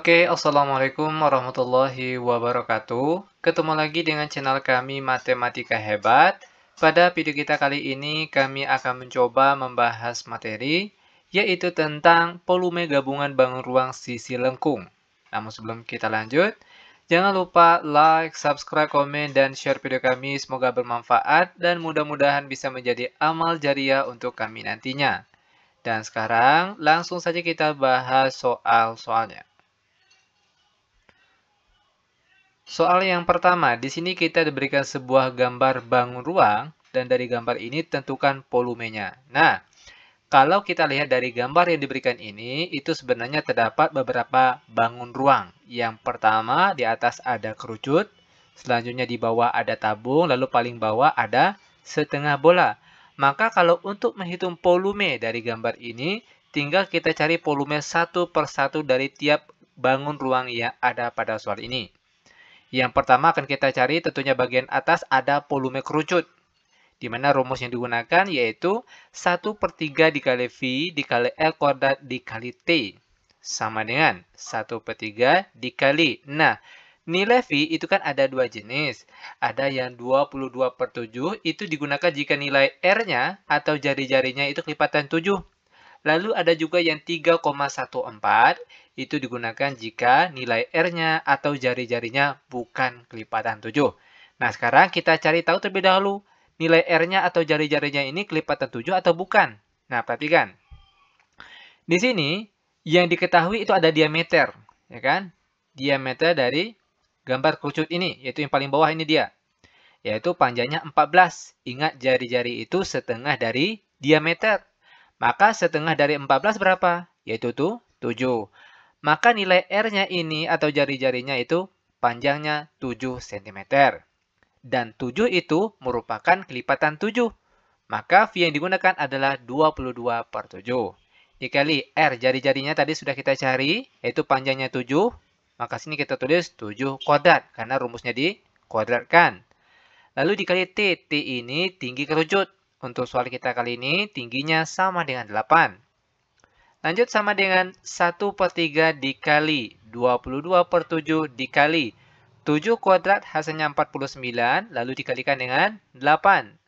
Oke, Assalamualaikum warahmatullahi wabarakatuh. Ketemu lagi dengan channel kami Matematika Hebat. Pada video kita kali ini, kami akan mencoba membahas materi, yaitu tentang volume gabungan bangun ruang sisi lengkung. Namun sebelum kita lanjut, jangan lupa like, subscribe, komen, dan share video kami. Semoga bermanfaat dan mudah-mudahan bisa menjadi amal jariah untuk kami nantinya. Dan sekarang, langsung saja kita bahas soal-soalnya. Soal yang pertama, di sini kita diberikan sebuah gambar bangun ruang, dan dari gambar ini tentukan volumenya. Nah, kalau kita lihat dari gambar yang diberikan ini, itu sebenarnya terdapat beberapa bangun ruang. Yang pertama, di atas ada kerucut, selanjutnya di bawah ada tabung, lalu paling bawah ada setengah bola. Maka kalau untuk menghitung volume dari gambar ini, tinggal kita cari volume satu per satu dari tiap bangun ruang yang ada pada soal ini. Yang pertama akan kita cari tentunya bagian atas ada volume kerucut. Di mana rumus yang digunakan yaitu 1/3 dikali V dikali L kuadrat dikali T. Sama dengan 1/3 dikali. Nah, nilai V itu kan ada dua jenis. Ada yang 22/7 itu digunakan jika nilai R-nya atau jari-jarinya itu kelipatan 7. Lalu ada juga yang 3,14, itu digunakan jika nilai R-nya atau jari-jarinya bukan kelipatan 7. Nah, sekarang kita cari tahu terlebih dahulu, nilai R-nya atau jari-jarinya ini kelipatan 7 atau bukan. Nah, perhatikan. Di sini, yang diketahui itu ada diameter, ya kan? Diameter dari gambar kerucut ini, yaitu yang paling bawah ini dia. Yaitu panjangnya 14. Ingat, jari-jari itu setengah dari diameter. Maka setengah dari 14 berapa? Yaitu tuh 7. Maka nilai R-nya ini atau jari-jarinya itu panjangnya 7 cm. Dan 7 itu merupakan kelipatan 7. Maka V yang digunakan adalah 22/7. Dikali R, jari-jarinya tadi sudah kita cari, yaitu panjangnya 7. Maka sini kita tulis 7 kuadrat, karena rumusnya dikuadratkan. Lalu dikali T, T ini tinggi kerucut. Untuk soal kita kali ini, tingginya sama dengan 8. Lanjut sama dengan 1/3 dikali 22/7 dikali 7 kuadrat hasilnya 49, lalu dikalikan dengan 8.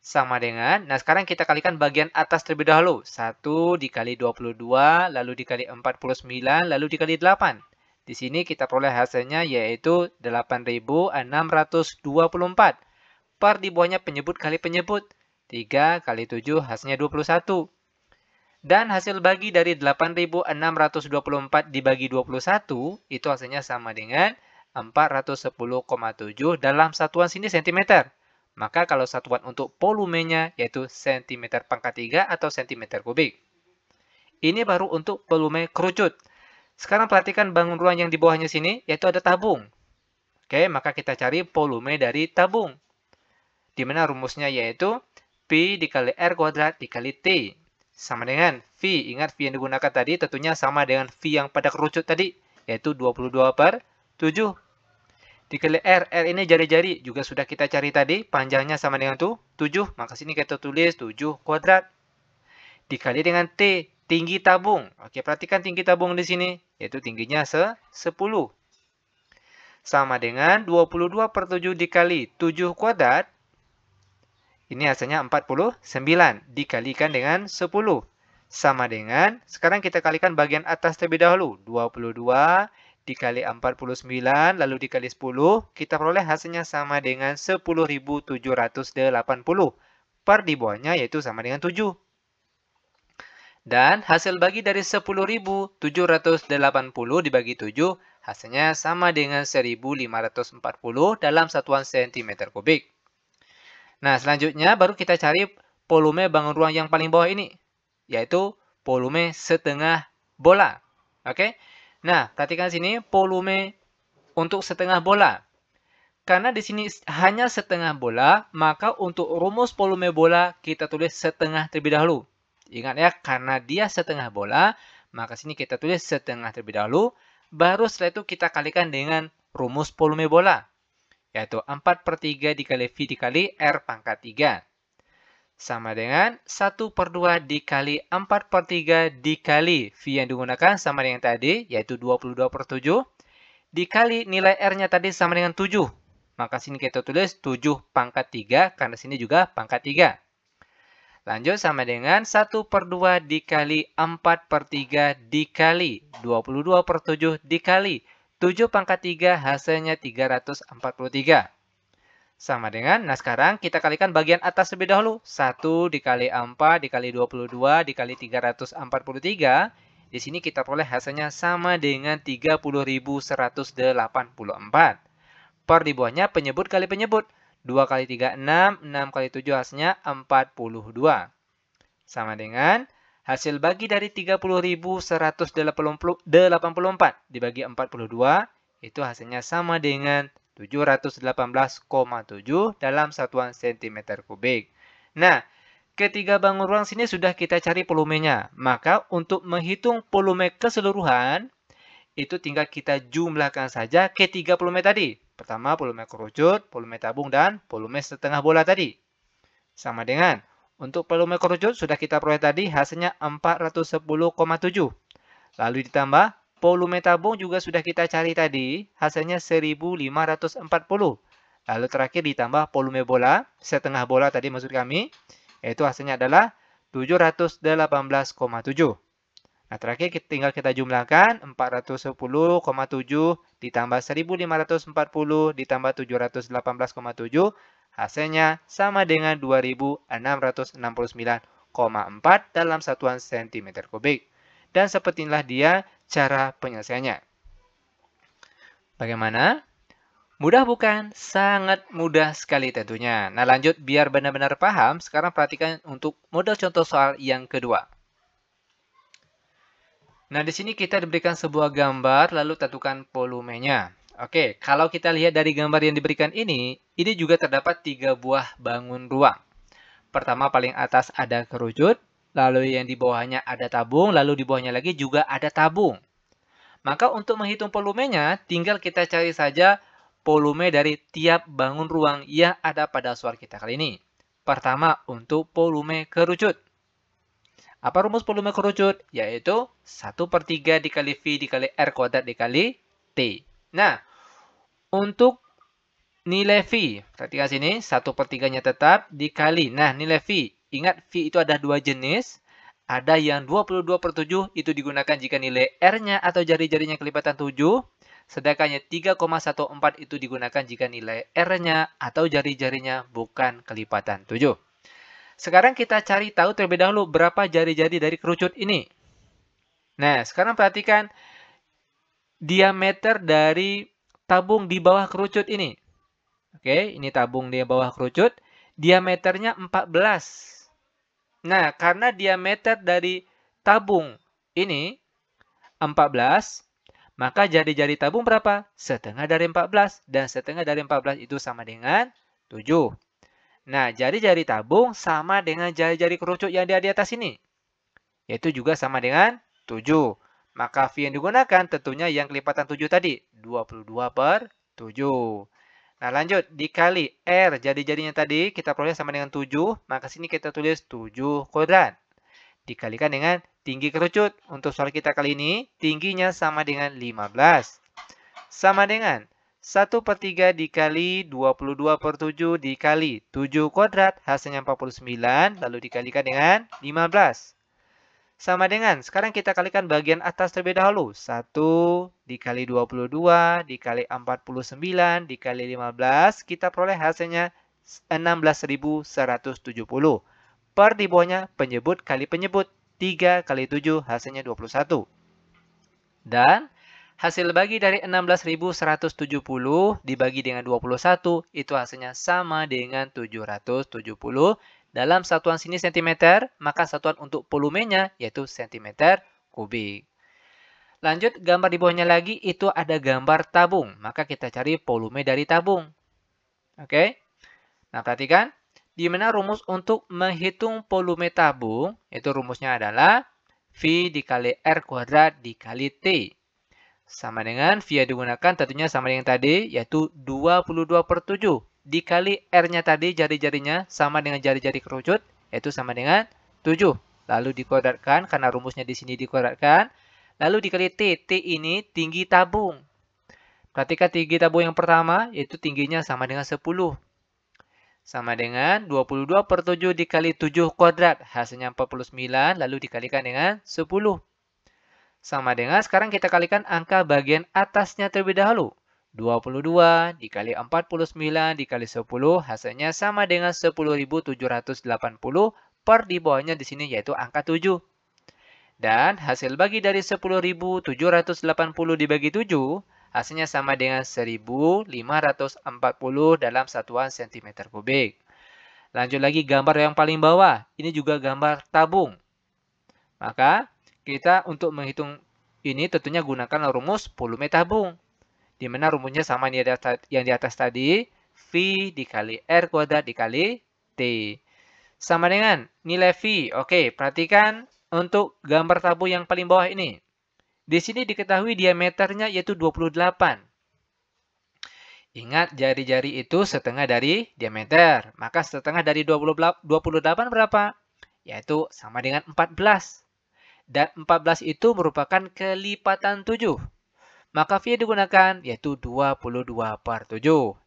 Sama dengan, nah sekarang kita kalikan bagian atas terlebih dahulu. 1 dikali 22, lalu dikali 49, lalu dikali 8. Di sini kita peroleh hasilnya yaitu 8.624. Per di bawahnya penyebut kali penyebut. 3 kali 7 hasilnya 21. Dan hasil bagi dari 8.624 dibagi 21, itu hasilnya sama dengan 410,7 dalam satuan sini cm. Maka kalau satuan untuk volumenya yaitu cm/3 atau cm3. Ini baru untuk volume kerucut. Sekarang perhatikan bangun ruang yang di bawahnya sini, yaitu ada tabung. Oke, maka kita cari volume dari tabung. Di mana rumusnya yaitu P dikali R kuadrat dikali T. Sama dengan V. Ingat V yang digunakan tadi tentunya sama dengan V yang pada kerucut tadi, yaitu 22/7. Dikali R. R ini jari-jari, juga sudah kita cari tadi, panjangnya sama dengan 7. Maka sini kita tulis 7 kuadrat. Dikali dengan T, tinggi tabung. Oke, perhatikan tinggi tabung di sini, yaitu tingginya 10. Sama dengan 22/7 dikali 7 kuadrat. Ini hasilnya 49 dikalikan dengan 10. Sama dengan, sekarang kita kalikan bagian atas terlebih dahulu. 22 dikali 49, lalu dikali 10. Kita peroleh hasilnya sama dengan 10.780. Per di bawahnya yaitu sama dengan 7. Dan hasil bagi dari 10.780 dibagi 7, hasilnya sama dengan 1.540 dalam satuan cm3. Nah, selanjutnya baru kita cari volume bangun ruang yang paling bawah ini, yaitu volume setengah bola. Oke? Nah, perhatikan sini volume untuk setengah bola. Karena di sini hanya setengah bola, maka untuk rumus volume bola kita tulis setengah terlebih dahulu. Ingat ya, karena dia setengah bola, maka sini kita tulis setengah terlebih dahulu. Baru setelah itu kita kalikan dengan rumus volume bola, yaitu 4/3 dikali V dikali R pangkat 3. sama dengan 1/2 dikali 4/3 dikali V yang digunakan sama dengan tadi, yaitu 22/7, dikali nilai R-nya tadi sama dengan 7. Maka sini kita tulis 7 pangkat 3, karena sini juga pangkat 3. Lanjut sama dengan 1/2 dikali 4/3 dikali 22/7 dikali 7 pangkat 3 hasilnya 343. Sama dengan, nah sekarang kita kalikan bagian atas lebih dahulu. 1 dikali 4 dikali 22 dikali 343. Di sini kita peroleh hasilnya sama dengan 30.184. Per di bawahnya penyebut kali penyebut. 2 kali 3, 6. 6 kali 7 hasilnya 42. Sama dengan hasil bagi dari 30.184 dibagi 42. Itu hasilnya sama dengan 718,7 dalam satuan cm kubik. Nah, ketiga bangun ruang sini sudah kita cari volumenya. Maka untuk menghitung volume keseluruhan, itu tinggal kita jumlahkan saja ketiga volume tadi. Pertama, volume kerucut, volume tabung, dan volume setengah bola tadi. Sama dengan, untuk volume kerucut sudah kita peroleh tadi, hasilnya 410,7. Lalu ditambah, volume tabung juga sudah kita cari tadi, hasilnya 1540. Lalu terakhir ditambah volume bola, setengah bola tadi maksud kami, yaitu hasilnya adalah 718,7. Nah, terakhir tinggal kita jumlahkan 410,7 ditambah 1540 ditambah 718,7. Hasilnya sama dengan 2669,4 dalam satuan cm kubik. Dan seperti inilah dia cara penyelesaiannya. Bagaimana? Mudah bukan? Sangat mudah sekali tentunya. Nah, lanjut biar benar-benar paham, sekarang perhatikan untuk model contoh soal yang kedua. Nah, di sini kita diberikan sebuah gambar, lalu tentukan volumenya. Oke, kalau kita lihat dari gambar yang diberikan ini juga terdapat 3 buah bangun ruang. Pertama, paling atas ada kerucut, lalu yang di bawahnya ada tabung, lalu di bawahnya lagi juga ada tabung. Maka untuk menghitung volumenya, tinggal kita cari saja volume dari tiap bangun ruang yang ada pada soal kita kali ini. Pertama, untuk volume kerucut. Apa rumus volume kerucut? Yaitu 1/3 dikali V dikali R kuadrat dikali T. Nah, untuk nilai V, perhatikan sini, 1/3-nya tetap dikali. Nah, nilai V, ingat V itu ada 2 jenis. Ada yang 22/7 itu digunakan jika nilai R-nya atau jari-jarinya kelipatan 7. Sedangkan yang 3,14 itu digunakan jika nilai R-nya atau jari-jarinya bukan kelipatan 7. Sekarang kita cari tahu terlebih dahulu berapa jari-jari dari kerucut ini. Nah, sekarang perhatikan diameter dari tabung di bawah kerucut ini. Oke, ini tabung di bawah kerucut. Diameternya 14. Nah, karena diameter dari tabung ini 14, maka jari-jari tabung berapa? Setengah dari 14. Dan setengah dari 14 itu sama dengan 7. Nah, jari-jari tabung sama dengan jari-jari kerucut yang ada di atas ini. Yaitu juga sama dengan 7. Maka V yang digunakan tentunya yang kelipatan 7 tadi. 22/7. Nah, lanjut. Dikali R jari-jarinya tadi kita peroleh sama dengan 7. Maka sini kita tulis 7 kuadrat. Dikalikan dengan tinggi kerucut. Untuk soal kita kali ini, tingginya sama dengan 15. Sama dengan 1/3 dikali 22/7 dikali 7 kuadrat, hasilnya 49, lalu dikalikan dengan 15. Sama dengan, sekarang kita kalikan bagian atas terlebih dahulu. 1 dikali 22 dikali 49 dikali 15, kita peroleh hasilnya 16.170. Per di bawahnya penyebut kali penyebut, 3 kali 7 hasilnya 21. Dan hasil bagi dari 16.170 dibagi dengan 21, itu hasilnya sama dengan 770. Dalam satuan sini cm, maka satuan untuk volumenya yaitu cm kubik. Lanjut, gambar di bawahnya lagi, itu ada gambar tabung. Maka kita cari volume dari tabung. Oke. Nah, perhatikan. Di mana rumus untuk menghitung volume tabung, itu rumusnya adalah V dikali R kuadrat dikali T. Sama dengan V yang digunakan tentunya sama dengan tadi, yaitu 22/7. Dikali R-nya tadi, jari-jarinya sama dengan jari-jari kerucut, yaitu sama dengan 7. Lalu dikuadratkan, karena rumusnya di sini dikuadratkan. Lalu dikali T. T ini tinggi tabung. Perhatikan tinggi tabung yang pertama, yaitu tingginya sama dengan 10. Sama dengan 22 per 7 dikali 7 kuadrat. Hasilnya 49, lalu dikalikan dengan 10. Sama dengan, sekarang kita kalikan angka bagian atasnya terlebih dahulu. 22 dikali 49 dikali 10, hasilnya sama dengan 10.780 per di bawahnya di sini yaitu angka 7. Dan hasil bagi dari 10.780 dibagi 7, hasilnya sama dengan 1.540 dalam satuan cm kubik. Lanjut lagi gambar yang paling bawah. Ini juga gambar tabung. Maka kita untuk menghitung ini tentunya gunakan rumus volume tabung. Di mana rumusnya sama yang di atas tadi. V dikali R kuadrat dikali T. Sama dengan nilai V. Oke, perhatikan untuk gambar tabung yang paling bawah ini. Di sini diketahui diameternya yaitu 28. Ingat, jari-jari itu setengah dari diameter. Maka setengah dari 28 berapa? Yaitu sama dengan 14. Dan 14 itu merupakan kelipatan 7. Maka V digunakan yaitu 22 per 7.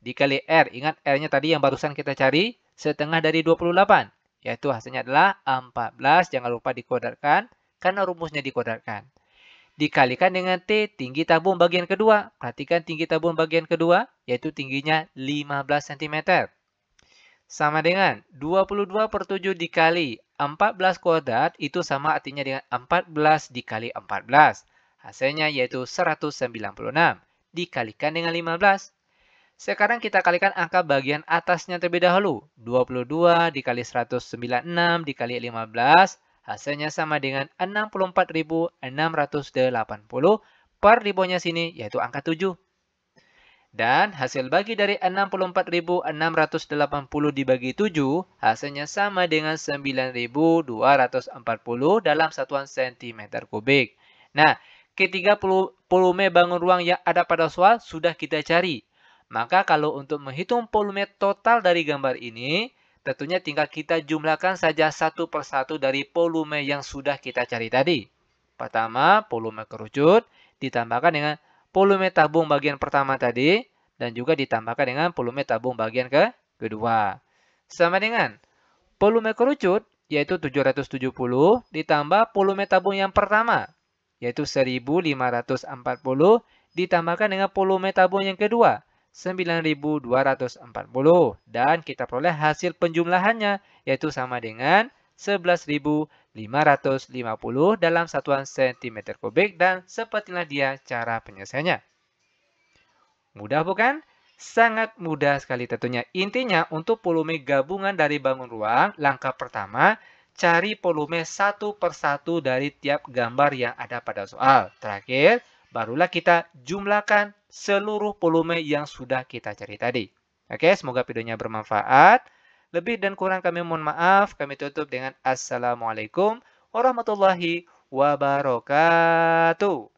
Dikali R. Ingat R-nya tadi yang barusan kita cari. Setengah dari 28. Yaitu hasilnya adalah 14. Jangan lupa dikuadratkan. Karena rumusnya dikuadratkan. Dikalikan dengan T, tinggi tabung bagian kedua. Perhatikan tinggi tabung bagian kedua, yaitu tingginya 15 cm. Sama dengan 22 per 7 dikali 14 kuadrat, itu sama artinya dengan 14 dikali 14. Hasilnya yaitu 196. Dikalikan dengan 15. Sekarang kita kalikan angka bagian atasnya terlebih dahulu. 22 dikali 196 dikali 15. Hasilnya sama dengan 64.680 per di bawahnya sini, yaitu angka 7. Dan hasil bagi dari 64.680 dibagi 7, hasilnya sama dengan 9.240 dalam satuan cm kubik. Nah, ketiga volume bangun ruang yang ada pada soal sudah kita cari. Maka kalau untuk menghitung volume total dari gambar ini, tentunya tinggal kita jumlahkan saja satu persatu dari volume yang sudah kita cari tadi. Pertama, volume kerucut ditambahkan dengan volume tabung bagian pertama tadi dan juga ditambahkan dengan volume tabung bagian kedua. Sama dengan volume kerucut yaitu 770 ditambah volume tabung yang pertama yaitu 1540 ditambahkan dengan volume tabung yang kedua 9.240 dan kita peroleh hasil penjumlahannya yaitu sama dengan 11.550 dalam satuan cm kubik dan sepertilah dia cara penyelesaiannya. Mudah bukan? Sangat mudah sekali tentunya. Intinya untuk volume gabungan dari bangun ruang, langkah pertama cari volume satu persatu dari tiap gambar yang ada pada soal. Terakhir, barulah kita jumlahkan seluruh volume yang sudah kita cari tadi. Oke, semoga videonya bermanfaat. Lebih dan kurang kami mohon maaf. Kami tutup dengan Assalamualaikum warahmatullahi wabarakatuh.